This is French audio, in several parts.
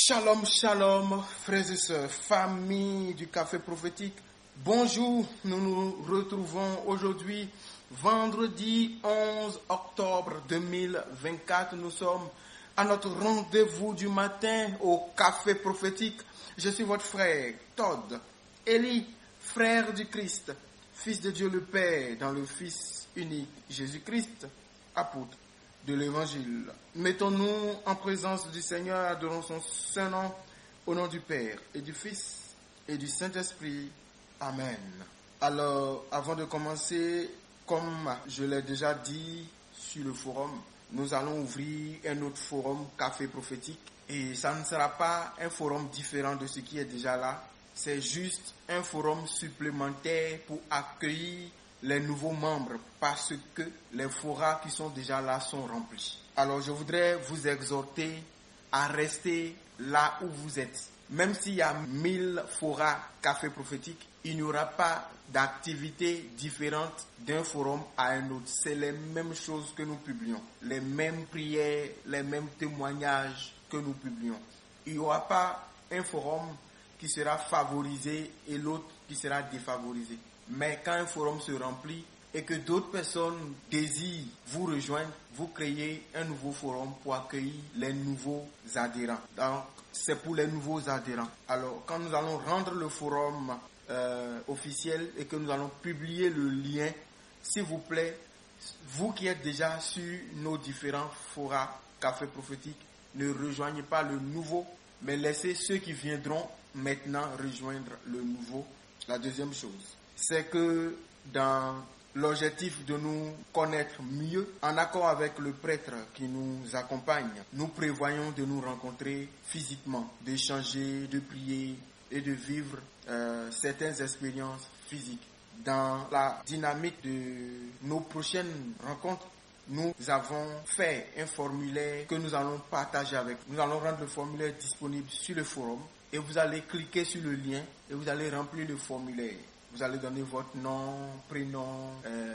Shalom, shalom, frères et sœurs, famille du Café Prophétique. Bonjour, nous nous retrouvons aujourd'hui, vendredi 11 octobre 2024. Nous sommes à notre rendez-vous du matin au Café Prophétique. Je suis votre frère, Todd, Élie, frère du Christ, fils de Dieu le Père, dans le Fils unique Jésus-Christ, apôtre de l'Évangile. Mettons-nous en présence du Seigneur, adorons son saint nom, au nom du Père et du Fils et du Saint-Esprit. Amen. Alors, avant de commencer, comme je l'ai déjà dit sur le forum, nous allons ouvrir un autre forum Café Prophétique. Et ça ne sera pas un forum différent de ce qui est déjà là. C'est juste un forum supplémentaire pour accueillir les nouveaux membres parce que les forats qui sont déjà là sont remplis. Alors je voudrais vous exhorter à rester là où vous êtes. Même s'il y a 1000 forats Café Prophétique, il n'y aura pas d'activité différente d'un forum à un autre. C'est les mêmes choses que nous publions, les mêmes prières, les mêmes témoignages que nous publions. Il n'y aura pas un forum qui sera favorisé et l'autre qui sera défavorisé. Mais quand un forum se remplit et que d'autres personnes désirent vous rejoindre, vous créez un nouveau forum pour accueillir les nouveaux adhérents. Donc, c'est pour les nouveaux adhérents. Alors, quand nous allons rendre le forum officiel et que nous allons publier le lien, s'il vous plaît, vous qui êtes déjà sur nos différents forums Café Prophétique, ne rejoignez pas le nouveau, mais laissez ceux qui viendront maintenant rejoindre le nouveau. La deuxième chose, c'est que dans l'objectif de nous connaître mieux, en accord avec le prêtre qui nous accompagne, nous prévoyons de nous rencontrer physiquement, d'échanger, de prier et de vivre certaines expériences physiques. Dans la dynamique de nos prochaines rencontres, nous avons fait un formulaire que nous allons partager avec vous. Nous allons rendre le formulaire disponible sur le forum et vous allez cliquer sur le lien et vous allez remplir le formulaire. Vous allez donner votre nom, prénom,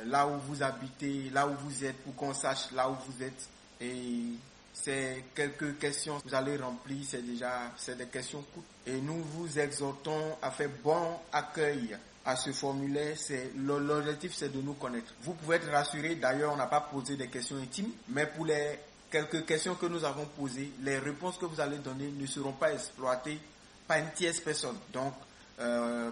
là où vous habitez, là où vous êtes, pour qu'on sache là où vous êtes. Et c'est quelques questions que vous allez remplir, c'est des questions courtes. Et nous vous exhortons à faire bon accueil à ce formulaire. L'objectif, c'est de nous connaître. Vous pouvez être rassurés, d'ailleurs, on n'a pas posé des questions intimes, mais pour les quelques questions que nous avons posées, les réponses que vous allez donner ne seront pas exploitées par une tierce personne. Donc,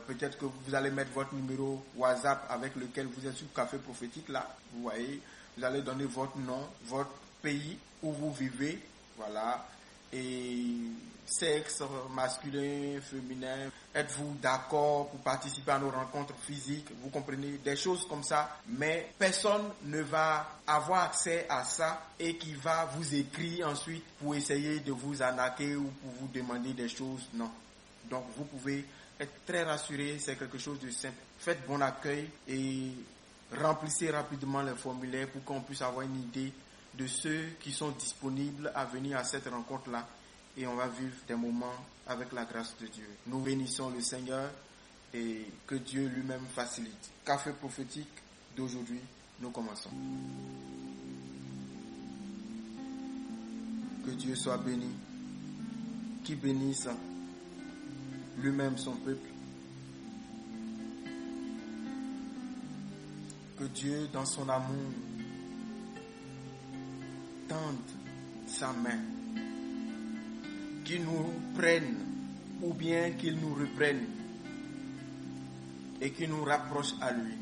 peut-être que vous allez mettre votre numéro WhatsApp avec lequel vous êtes sur Café Prophétique là, vous voyez, vous allez donner votre nom, votre pays où vous vivez, voilà, et sexe, masculin, féminin, êtes-vous d'accord pour participer à nos rencontres physiques, vous comprenez, des choses comme ça, mais personne ne va avoir accès à ça et qui va vous écrire ensuite pour essayer de vous arnaquer ou pour vous demander des choses, non. Donc vous pouvez être très rassuré, c'est quelque chose de simple. Faites bon accueil et remplissez rapidement les formulaires pour qu'on puisse avoir une idée de ceux qui sont disponibles à venir à cette rencontre-là. Et on va vivre des moments avec la grâce de Dieu. Nous bénissons le Seigneur et que Dieu lui-même facilite. Café prophétique d'aujourd'hui, nous commençons. Que Dieu soit béni, qui bénisse lui-même son peuple. Que Dieu, dans son amour, tende sa main, qu'il nous prenne ou bien qu'il nous reprenne et qu'il nous rapproche à lui.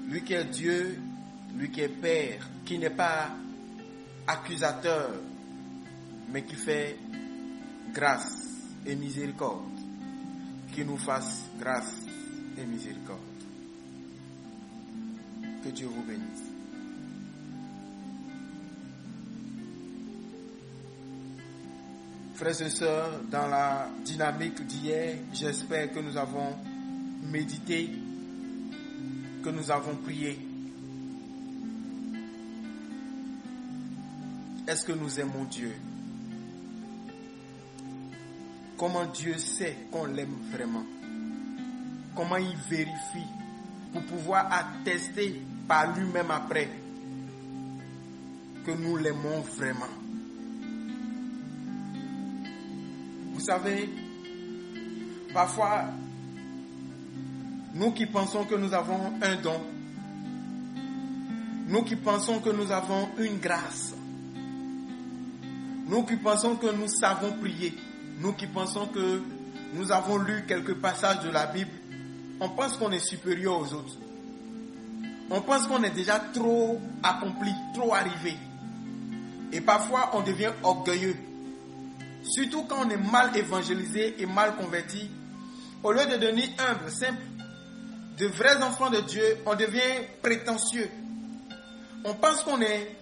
Lui qui est Dieu, lui qui est Père, qui n'est pas accusateur, mais qui fait grâce et miséricorde, qui nous fasse grâce et miséricorde. Que Dieu vous bénisse. Frères et sœurs, dans la dynamique d'hier, j'espère que nous avons médité, que nous avons prié. Est-ce que nous aimons Dieu? Comment Dieu sait qu'on l'aime vraiment? Comment il vérifie pour pouvoir attester par lui-même après que nous l'aimons vraiment? Vous savez, parfois, nous qui pensons que nous avons un don, nous qui pensons que nous avons une grâce, nous qui pensons que nous savons prier, nous qui pensons que nous avons lu quelques passages de la Bible, on pense qu'on est supérieur aux autres. On pense qu'on est déjà trop accompli, trop arrivé. Et parfois, on devient orgueilleux. Surtout quand on est mal évangélisé et mal converti. Au lieu de devenir humble, simple, de vrais enfants de Dieu, on devient prétentieux. On pense qu'on est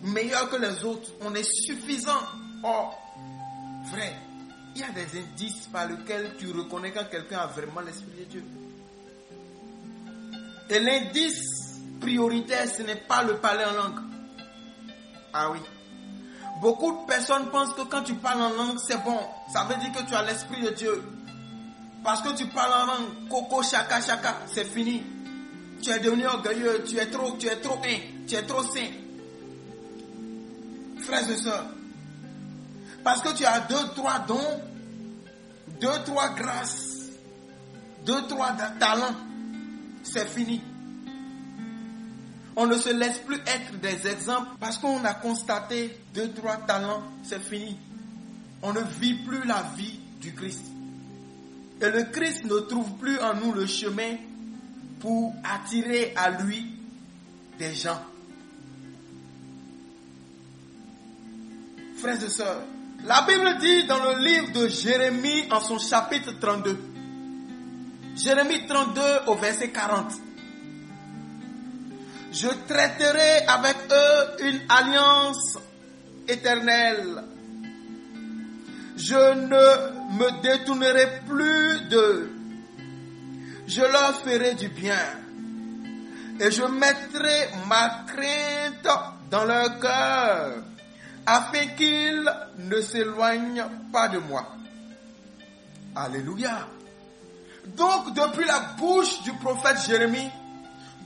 meilleur que les autres. On est suffisant. Or, vrai, il y a des indices par lesquels tu reconnais quand quelqu'un a vraiment l'Esprit de Dieu. Et l'indice prioritaire, ce n'est pas le parler en langue. Ah oui. Beaucoup de personnes pensent que quand tu parles en langue, c'est bon. Ça veut dire que tu as l'Esprit de Dieu. Parce que tu parles en langue, coco, chaka, chaka, c'est fini. Tu es devenu orgueilleux, tu es trop saint. Frères et sœurs, parce que tu as 2, 3 dons, 2, 3 grâces, 2, 3 talents, c'est fini. On ne se laisse plus être des exemples parce qu'on a constaté 2, 3 talents, c'est fini. On ne vit plus la vie du Christ. Et le Christ ne trouve plus en nous le chemin pour attirer à lui des gens. Frères et sœurs, la Bible dit dans le livre de Jérémie en son chapitre 32, Jérémie 32 au verset 40. Je traiterai avec eux une alliance éternelle. Je ne me détournerai plus d'eux. Je leur ferai du bien. Et je mettrai ma crainte dans leur cœur, afin qu'ils ne s'éloignent pas de moi. Alléluia. Donc, depuis la bouche du prophète Jérémie,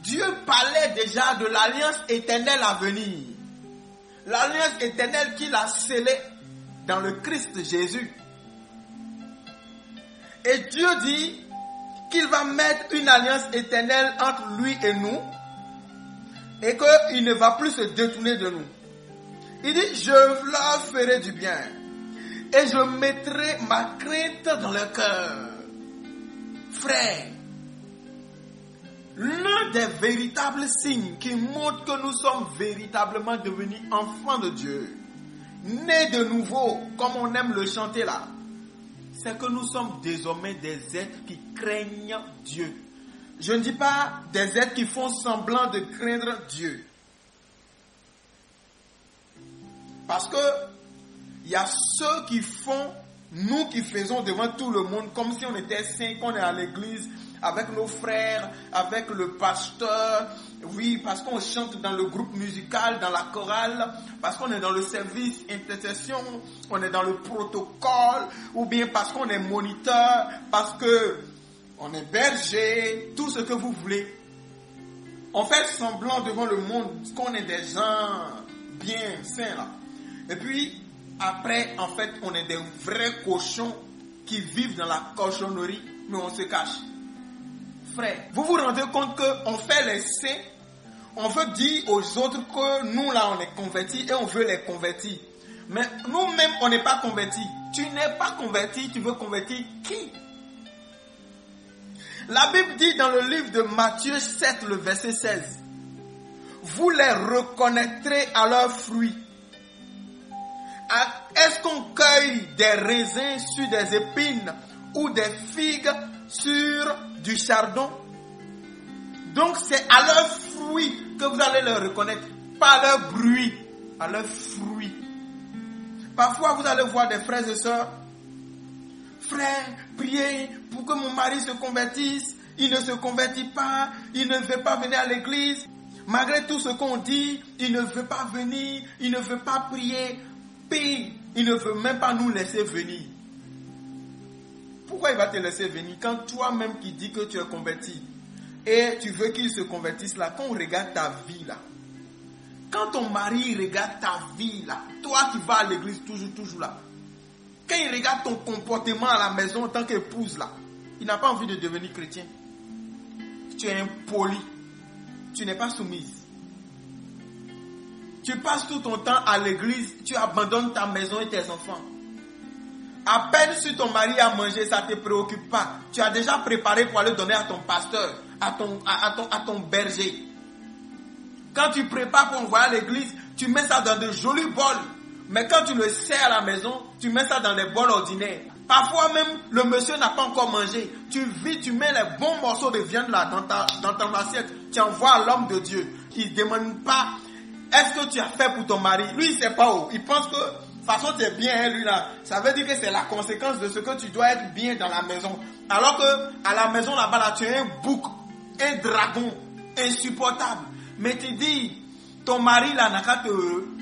Dieu parlait déjà de l'alliance éternelle à venir. L'alliance éternelle qu'il a scellée dans le Christ Jésus. Et Dieu dit qu'il va mettre une alliance éternelle entre lui et nous et qu'il ne va plus se détourner de nous. Il dit, je leur ferai du bien et je mettrai ma crainte dans leur cœur. Frère, l'un des véritables signes qui montrent que nous sommes véritablement devenus enfants de Dieu, nés de nouveau, comme on aime le chanter là, c'est que nous sommes désormais des êtres qui craignent Dieu. Je ne dis pas des êtres qui font semblant de craindre Dieu. Parce que il y a ceux qui font, nous qui faisons devant tout le monde, comme si on était saints, qu'on est à l'église, avec nos frères, avec le pasteur, oui, parce qu'on chante dans le groupe musical, dans la chorale, parce qu'on est dans le service intercession, on est dans le protocole, ou bien parce qu'on est moniteur, parce que on est berger, tout ce que vous voulez. On fait semblant devant le monde qu'on est des gens bien sains là. Et puis, après, en fait, on est des vrais cochons qui vivent dans la cochonnerie, mais on se cache. Frère, vous vous rendez compte qu'on fait les saints, on veut dire aux autres que nous là on est convertis et on veut les convertir. Mais nous-mêmes on n'est pas convertis. Tu n'es pas converti, tu veux convertir qui? La Bible dit dans le livre de Matthieu 7, le verset 16, vous les reconnaîtrez à leurs fruits. Est-ce qu'on cueille des raisins sur des épines ou des figues sur du chardon? Donc c'est à leurs fruits que vous allez les reconnaître, pas à leur bruit, à leurs fruits. Parfois vous allez voir des frères et sœurs, frère, priez pour que mon mari se convertisse. Il ne se convertit pas, il ne veut pas venir à l'église. Malgré tout ce qu'on dit, il ne veut pas venir, il ne veut pas prier. Pire, il ne veut même pas nous laisser venir. Pourquoi il va te laisser venir quand toi-même qui dis que tu es converti et tu veux qu'il se convertisse là, quand on regarde ta vie là, quand ton mari regarde ta vie là, toi qui vas à l'église toujours là, Quand il regarde ton comportement à la maison en tant qu'épouse, là, il n'a pas envie de devenir chrétien. Tu es impoli. Tu n'es pas soumise. Tu passes tout ton temps à l'église, tu abandonnes ta maison et tes enfants. À peine si ton mari a mangé, ça ne te préoccupe pas. Tu as déjà préparé pour aller donner à ton pasteur, à ton berger. Quand tu prépares pour envoyer à l'église, tu mets ça dans de jolis bols. Mais quand tu le sers à la maison, tu mets ça dans des bols ordinaires. Parfois même, le monsieur n'a pas encore mangé. Tu mets les bons morceaux de viande là dans ton assiette. Tu envoies à l'homme de Dieu. Il ne demande pas, est-ce que tu as fait pour ton mari? Lui, il ne sait pas où. Il pense que, de toute façon, tu es bien, hein, lui là. Ça veut dire que c'est la conséquence de ce que tu dois être bien dans la maison. Alors que, à la maison là-bas, là, tu as un bouc, un dragon insupportable. Mais tu dis, ton mari là n'a qu'à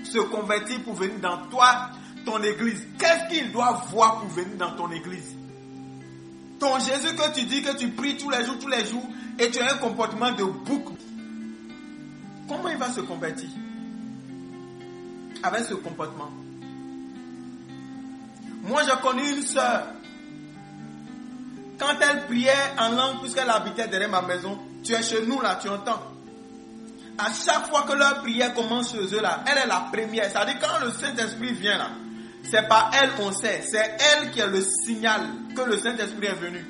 se convertir pour venir dans toi, ton église. Qu'est-ce qu'il doit voir pour venir dans ton église? Ton Jésus que tu dis que tu pries tous les jours, et tu as un comportement de bouc. Comment il va se convertir? Avec ce comportement. Moi, j'ai connu une sœur. Quand elle priait en langue, puisqu'elle habitait derrière ma maison, tu es chez nous là, tu entends. À chaque fois que leur prière commence chez eux là, elle est la première. C'est-à-dire quand le Saint-Esprit vient là, c'est pas elle qu'on sait, c'est elle qui est le signal que le Saint-Esprit est venu.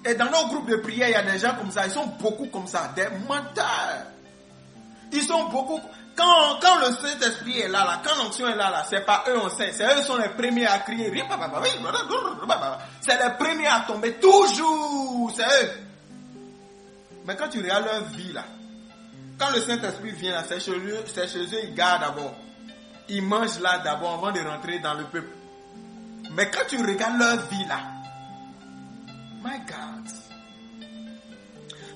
Et dans nos groupes de prière, il y a des gens comme ça, ils sont beaucoup comme ça, des menteurs. Ils sont beaucoup. Quand le Saint-Esprit est là, quand l'onction est là, c'est pas eux on sait, c'est eux qui sont les premiers à crier. C'est les premiers à tomber, toujours, c'est eux. Mais quand tu regardes leur vie là, quand le Saint-Esprit vient là, c'est chez eux, ils gardent d'abord. Ils mangent là d'abord avant de rentrer dans le peuple. Mais quand tu regardes leur vie là, my God.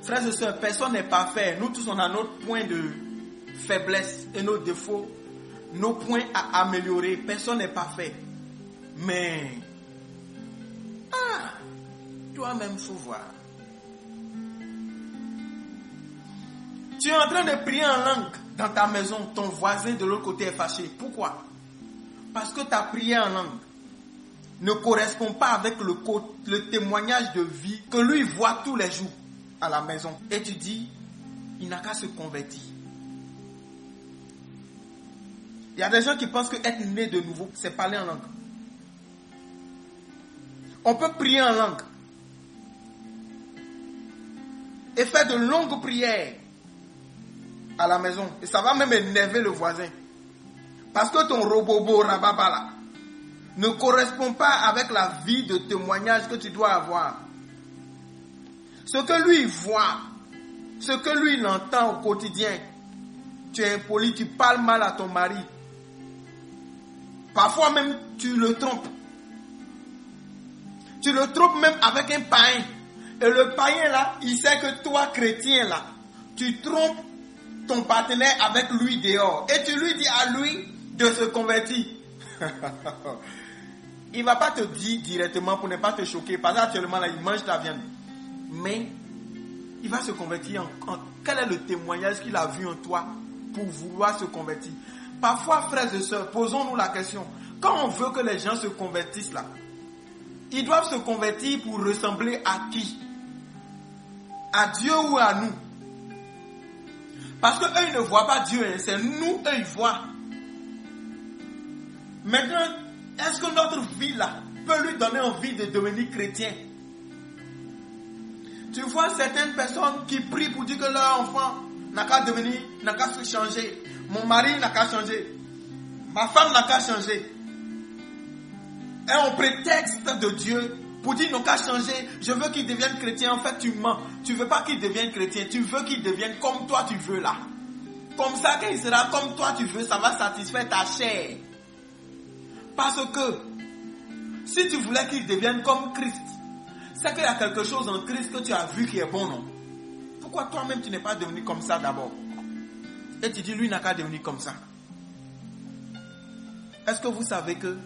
Frères et sœurs, personne n'est parfait. Nous tous, on a notre point de faiblesse et nos défauts, nos points à améliorer. Personne n'est parfait. Mais, toi-même, faut voir. Tu es en train de prier en langue dans ta maison. Ton voisin de l'autre côté est fâché. Pourquoi? Parce que ta prière en langue ne correspond pas avec le témoignage de vie que lui voit tous les jours à la maison. Et tu dis, il n'a qu'à se convertir. Il y a des gens qui pensent que être né de nouveau, c'est parler en langue. On peut prier en langue et faire de longues prières à la maison. Et ça va même énerver le voisin. Parce que ton robobo rababa là ne correspond pas avec la vie de témoignage que tu dois avoir. Ce que lui voit, ce que lui il entend au quotidien, tu es impoli, tu parles mal à ton mari. Parfois même tu le trompes. Tu le trompes même avec un païen. Et le païen là, il sait que toi chrétien là, tu trompes ton partenaire avec lui dehors. Et tu lui dis à lui de se convertir. Il ne va pas te dire directement pour ne pas te choquer. Parce qu'actuellement là, il mange ta viande. Mais il va se convertir quel est le témoignage qu'il a vu en toi pour vouloir se convertir? Parfois, frères et sœurs, posons-nous la question. Quand on veut que les gens se convertissent là, ils doivent se convertir pour ressembler à qui? À Dieu ou à nous? Parce qu'eux, ils ne voient pas Dieu, hein, c'est nous, eux, ils voient. Maintenant, est-ce que notre vie là peut lui donner envie de devenir chrétien? Tu vois certaines personnes qui prient pour dire que leur enfant n'a qu'à devenir, n'a qu'à se changer. Mon mari n'a qu'à changer. Ma femme n'a qu'à changer. Et on prétexte de Dieu pour dire n'a qu'à changer. Je veux qu'il devienne chrétien. En fait, tu mens. Tu ne veux pas qu'il devienne chrétien. Tu veux qu'il devienne comme toi tu veux là. Comme ça, quand il sera comme toi tu veux, ça va satisfaire ta chair. Parce que si tu voulais qu'il devienne comme Christ, c'est qu'il y a quelque chose en Christ que tu as vu qui est bon, non? Pourquoi toi-même tu n'es pas devenu comme ça d'abord? Et tu dis, lui n'a qu'à devenir comme ça. Est-ce que vous savez que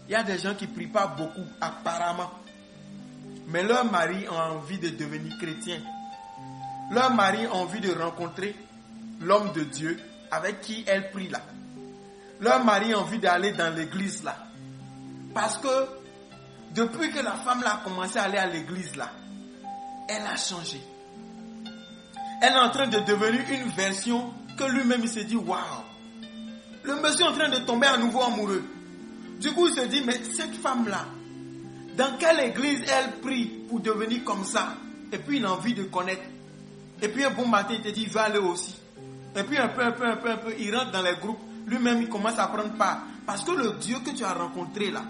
il y a des gens qui ne prient pas beaucoup, apparemment, mais leur mari a envie de devenir chrétien. Leur mari a envie de rencontrer l'homme de Dieu avec qui elle prie là. Leur mari a envie d'aller dans l'église là. Parce que depuis que la femme là a commencé à aller à l'église là, elle a changé. Elle est en train de devenir une version que lui-même il se dit waouh. Le monsieur est en train de tomber à nouveau amoureux. Du coup il se dit mais cette femme là, dans quelle église elle prie pour devenir comme ça? Et puis il a envie de connaître. Et puis un bon matin il te dit il va aller aussi. Et puis un peu, il rentre dans les groupes. Lui-même il commence à prendre part. Parce que le Dieu que tu as rencontré là,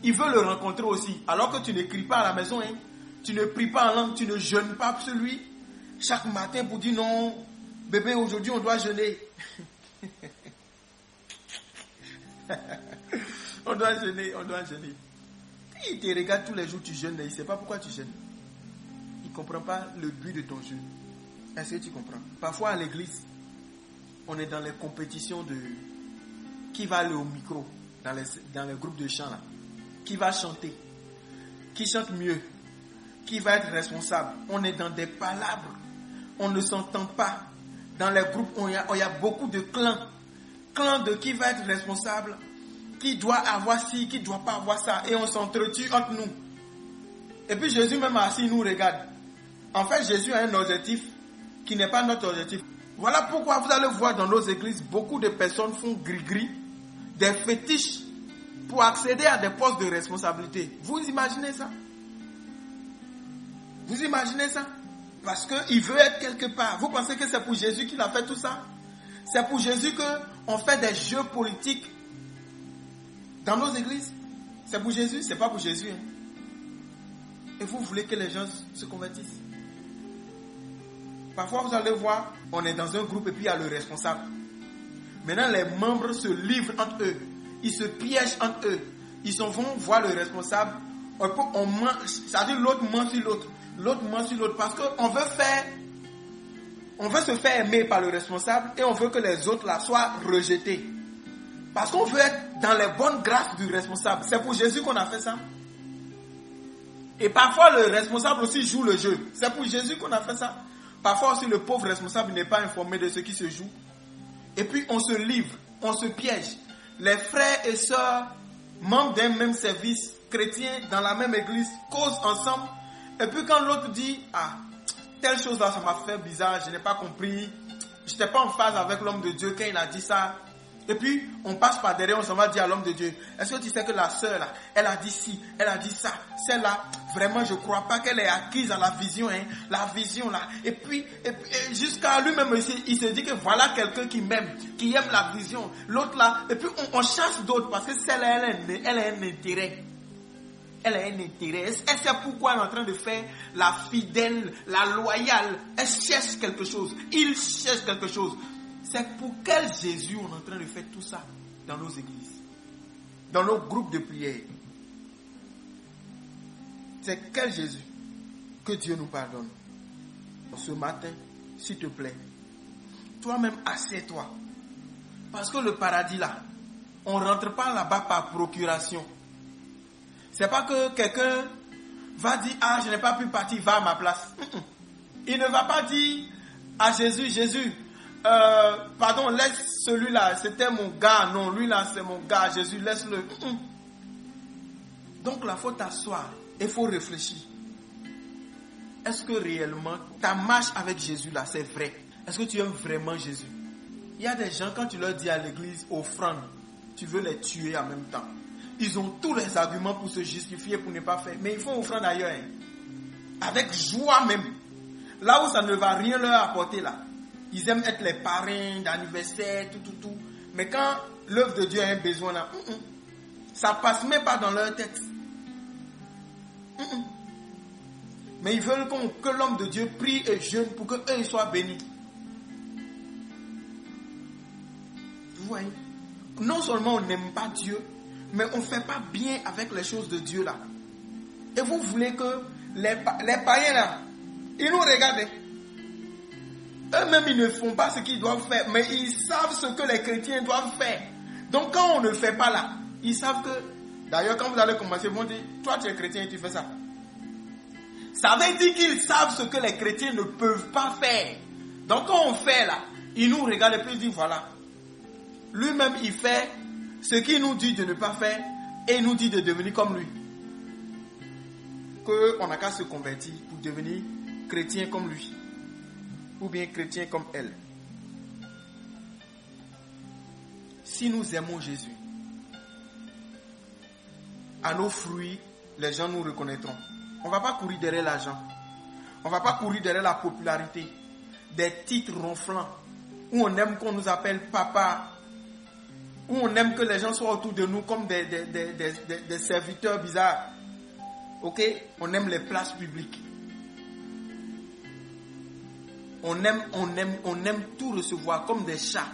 il veut le rencontrer aussi. Alors que tu n'écris pas à la maison, hein. Tu ne pries pas en langue, tu ne jeûnes pas pour celui. Chaque matin pour dire non, bébé aujourd'hui on doit jeûner. On doit jeûner. Il te regarde tous les jours, tu jeûnes, il ne sait pas pourquoi tu jeûnes. Il ne comprend pas le but de ton jeûne. Est-ce que tu comprends? Parfois à l'église, on est dans les compétitions de qui va aller au micro, dans les groupes de chant là. Qui va chanter? Qui chante mieux? Qui va être responsable? On est dans des palabres. On ne s'entend pas. Dans les groupes, il y a beaucoup de clans. Clans de qui va être responsable, qui doit avoir ci, qui ne doit pas avoir ça. Et on s'entretue entre nous. Et puis Jésus même assis, il nous regarde. En fait, Jésus a un objectif qui n'est pas notre objectif. Voilà pourquoi vous allez voir dans nos églises, beaucoup de personnes font gris-gris, des fétiches pour accéder à des postes de responsabilité. Vous imaginez ça? Vous imaginez ça? Parce qu'il veut être quelque part. Vous pensez que c'est pour Jésus qu'il a fait tout ça? C'est pour Jésus qu'on fait des jeux politiques dans nos églises? C'est pour Jésus? C'est pas pour Jésus. Hein? Et vous voulez que les gens se convertissent? Parfois vous allez voir, on est dans un groupe et puis il y a le responsable. Maintenant les membres se livrent entre eux. Ils se piègent entre eux. Ils vont voir le responsable. On ment, c'est-à-dire l'autre ment sur l'autre. L'autre ment sur l'autre. Parce qu'on veut se faire aimer par le responsable et on veut que les autres là soient rejetés. Parce qu'on veut être dans les bonnes grâces du responsable. C'est pour Jésus qu'on a fait ça. Et parfois le responsable aussi joue le jeu. C'est pour Jésus qu'on a fait ça. Parfois aussi le pauvre responsable n'est pas informé de ce qui se joue. Et puis on se livre, on se piège. Les frères et sœurs, membres d'un même service, chrétiens dans la même église, causent ensemble. Et puis quand l'autre dit, ah, telle chose là, ça m'a fait bizarre, je n'ai pas compris. Je n'étais pas en phase avec l'homme de Dieu quand il a dit ça. Et puis, on passe par derrière, on s'en va dire à l'homme de Dieu, est-ce que tu sais que la sœur là, elle a dit ci, elle a dit ça, celle-là, vraiment je ne crois pas qu'elle est acquise à la vision, hein, la vision là. Et puis jusqu'à lui-même, il se dit que voilà quelqu'un qui m'aime, qui aime la vision. L'autre là, et puis on chasse d'autres parce que celle-là, elle a un intérêt. Elle a un intérêt. Elle sait pourquoi elle est en train de faire la fidèle, la loyale. Elle cherche quelque chose. Il cherche quelque chose. C'est pour quel Jésus on est en train de faire tout ça dans nos églises, dans nos groupes de prière? C'est quel Jésus? Que Dieu nous pardonne. Ce matin, s'il te plaît, toi-même assieds-toi. Parce que le paradis là, on ne rentre pas là-bas par procuration. C'est pas que quelqu'un va dire, ah je n'ai pas pu partir, va à ma place. Il ne va pas dire à Jésus, Jésus, pardon, laisse celui-là, c'était mon gars, non, lui là c'est mon gars, Jésus, laisse-le. Donc là, il faut t'asseoir et il faut réfléchir. Est-ce que réellement ta marche avec Jésus là, c'est vrai? Est-ce que tu aimes vraiment Jésus? Il y a des gens, quand tu leur dis à l'église, offrande, tu veux les tuer en même temps. Ils ont tous les arguments pour se justifier, pour ne pas faire. Mais ils font offrande ailleurs. Hein. Avec joie même. Là où ça ne va rien leur apporter là. Ils aiment être les parrains d'anniversaire, tout. Mais quand l'œuvre de Dieu a un besoin là, ça passe même pas dans leur tête. Mais ils veulent que l'homme de Dieu prie et jeûne pour qu'eux ils soient bénis. Vous voyez? Non seulement on n'aime pas Dieu, mais on ne fait pas bien avec les choses de Dieu là. Et vous voulez que les païens là, ils nous regardent. Eux-mêmes, ils ne font pas ce qu'ils doivent faire, mais ils savent ce que les chrétiens doivent faire. Donc quand on ne fait pas là, ils savent que, d'ailleurs quand vous allez commencer, ils vont dire, toi tu es chrétien et tu fais ça. Ça veut dire qu'ils savent ce que les chrétiens ne peuvent pas faire. Donc quand on fait là, ils nous regardent et puis ils disent, voilà. Lui-même, il fait ce qu'il nous dit de ne pas faire, et il nous dit de devenir comme lui. Qu'on n'a qu'à se convertir pour devenir chrétien comme lui. Ou bien chrétien comme elle. Si nous aimons Jésus, à nos fruits, les gens nous reconnaîtront. On ne va pas courir derrière l'argent. On ne va pas courir derrière la popularité. Des titres ronflants. Où on aime qu'on nous appelle papa. Où on aime que les gens soient autour de nous comme des serviteurs bizarres. Ok? On aime les places publiques. On aime tout recevoir comme des chats.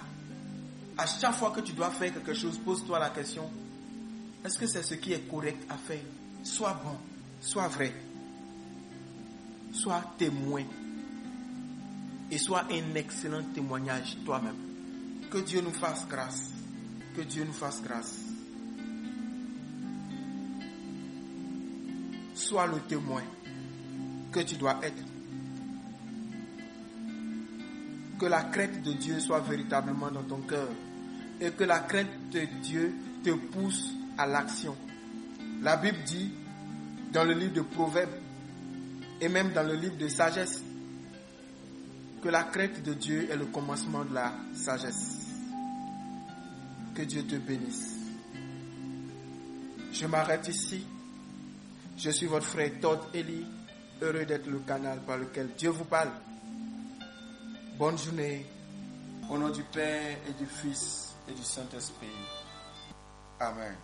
À chaque fois que tu dois faire quelque chose, pose-toi la question. Est-ce que c'est ce qui est correct à faire? Sois bon, sois vrai. Sois témoin. Et sois un excellent témoignage toi-même. Que Dieu nous fasse grâce. Que Dieu nous fasse grâce. Sois le témoin que tu dois être. Que la crainte de Dieu soit véritablement dans ton cœur. Et que la crainte de Dieu te pousse à l'action. La Bible dit, dans le livre de Proverbes, et même dans le livre de sagesse, que la crainte de Dieu est le commencement de la sagesse. Que Dieu te bénisse. Je m'arrête ici. Je suis votre frère Todd Eli, heureux d'être le canal par lequel Dieu vous parle. Bonne journée, au nom du Père et du Fils et du Saint-Esprit. Amen.